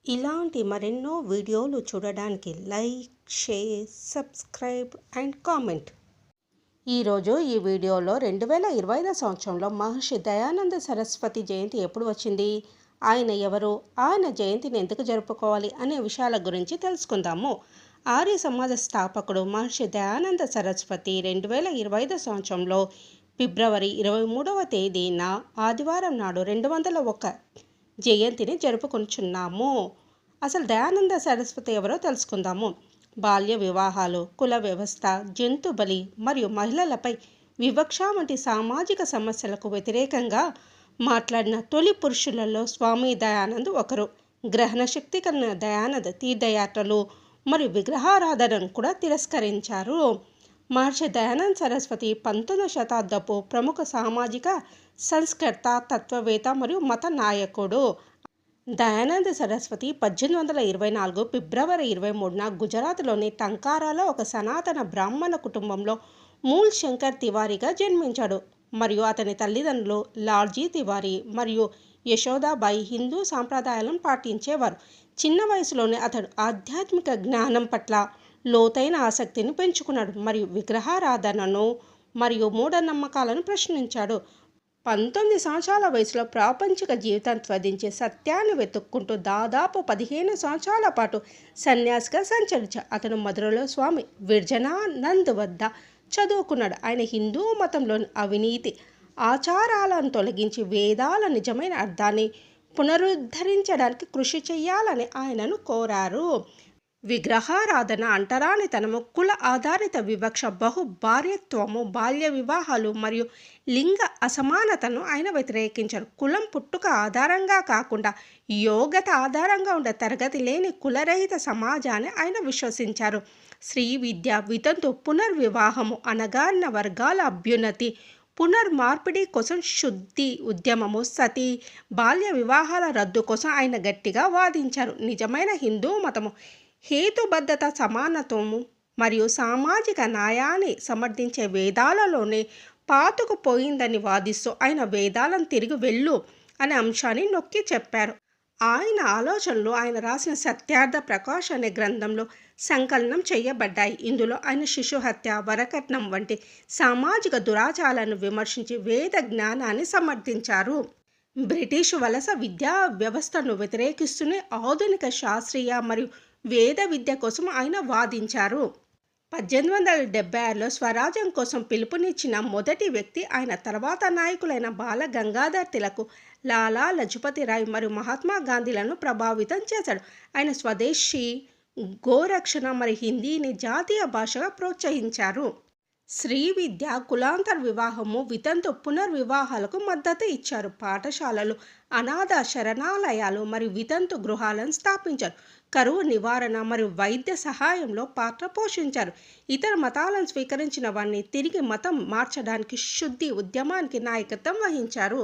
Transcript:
ఇలాంటి మరెన్నో వీడియోలు చూడడానికి like, share, subscribe and comment. ఈరోజు ఈ వీడియోలో 2025 సంవత్సరంలో మహర్షి దయానంద సరస్వతి జయంతి ఎప్పుడు వచ్చింది, ఆయన ఎవరు, ఆయన జయంతిని ఎందుకు జరుపుకోవాలి అనే విషయాల గురించి తెలుసుకుందాము. ఆర్య సమాజ స్థాపకుడు మహర్షి దయానంద సరస్వతి 2025 సంవత్సరంలో ఫిబ్రవరి 23వ తేదీన ఆదివారం నాడు 201 జయంతిని జరుపుకుంటున్నాము. అసలు దయానంద సరస్వతి ఎవరో తెలుసుకుందాము. బాల్య వివాహాలు, కుల వ్యవస్థ, జంతు బలి మరియు మహిళలపై వివక్ష వంటి సామాజిక సమస్యలకు వ్యతిరేకంగా మాట్లాడిన తొలి పురుషులలో స్వామి దయానంద్ ఒకరు. గ్రహణ శక్తి కలిగిన దయానంద్ తీర్థయాత్రలు మరియు విగ్రహారాధనను కూడా తిరస్కరించారు. మహర్షి దయానంద్ సరస్వతి 19వ శతాబ్దపు ప్రముఖ సామాజిక సంస్కర్త, తత్వవేత్త మరియు మత నాయకుడు. దయానంద సరస్వతి 1824 ఫిబ్రవరి 23న గుజరాత్లోని టంకారాలో ఒక సనాతన బ్రాహ్మణ కుటుంబంలో మూల్ శంకర్ తివారీగా జన్మించాడు మరియు అతని తల్లిదండ్రులు లాల్జీ తివారీ మరియు యశోదాబాయి హిందూ సాంప్రదాయాలను పాటించేవారు. చిన్న వయసులోనే అతడు ఆధ్యాత్మిక జ్ఞానం పట్ల లోతైన ఆసక్తిని పెంచుకున్నాడు మరియు విగ్రహారాధనను మరియు మూఢనమ్మకాలను ప్రశ్నించాడు. 19 సంవత్సరాల వయసులో ప్రాపంచిక జీవితాన్ని త్యజించి సత్యాన్ని వెతుక్కుంటూ దాదాపు 15 సంవత్సరాల పాటు సన్యాసిగా సంచరించాడు. అతను మధురలో స్వామి విర్జనానంద్ వద్ద చదువుకున్నాడు. ఆయన హిందూ మతంలోని అవినీతి ఆచారాలను తొలగించి వేదాల నిజమైన అర్థాన్ని పునరుద్ధరించడానికి కృషి చేయాలని ఆయనను కోరారు. విగ్రహారాధన, అంటరానితనము, కుల ఆధారిత వివక్ష, బహుభార్యత్వము, బాల్య వివాహాలు మరియు లింగ అసమానతను ఆయన వ్యతిరేకించారు. కులం పుట్టుక ఆధారంగా కాకుండా యోగ్యత ఆధారంగా ఉండే తరగతి లేని కులరహిత సమాజాన్ని ఆయన విశ్వసించారు. స్త్రీ విద్య, వితంతు పునర్వివాహము, అణగారిన వర్గాల అభ్యున్నతి, పునర్మార్పిడి కోసం శుద్ధి ఉద్యమము, సతీ బాల్య వివాహాల రద్దు కోసం ఆయన గట్టిగా వాదించారు. నిజమైన హిందూ మతము హేతుబద్ధత, సమానత్వము మరియు సామాజిక న్యాయాన్ని సమర్థించే వేదాలలోనే పాతుకుపోయిందని వాదిస్తూ ఆయన వేదాలను తిరిగి వెళ్ళు అనే అంశాన్ని నొక్కి చెప్పారు. ఆయన ఆలోచనలు ఆయన రాసిన సత్యార్థ ప్రకాష్ అనే గ్రంథంలో సంకలనం చేయబడ్డాయి. ఇందులో ఆయన శిశుహత్య, వరకట్నం వంటి సామాజిక దురాచారాలను విమర్శించి వేద జ్ఞానాన్ని సమర్థించారు. బ్రిటిష్ వలస విద్యా వ్యవస్థను వ్యతిరేకిస్తూనే ఆధునిక శాస్త్రీయ మరియు వేద విద్య కోసం ఆయన వాదించారు. 1876లో స్వరాజ్యం కోసం పిలుపునిచ్చిన మొదటి వ్యక్తి ఆయన. తర్వాత నాయకులైన బాల గంగాధర్ తిలక్, లాలా లజపతి రాయ్ మరియు మహాత్మా గాంధీలను ప్రభావితం చేశాడు. ఆయన స్వదేశీ గోరక్షణ మరియు హిందీని జాతీయ భాషగా ప్రోత్సహించారు. స్త్రీ విద్య, కులాంతర వివాహము, వితంతు పునర్వివాహాలకు మద్దతు ఇచ్చారు. పాఠశాలలు, అనాథ శరణాలయాలు మరియు వితంతు గృహాలను స్థాపించారు. కరువు నివారణ మరియు వైద్య సహాయంలో పాత్ర పోషించారు. ఇతర మతాలను స్వీకరించిన వారిని తిరిగి మతం మార్చడానికి శుద్ధి ఉద్యమానికి నాయకత్వం వహించారు.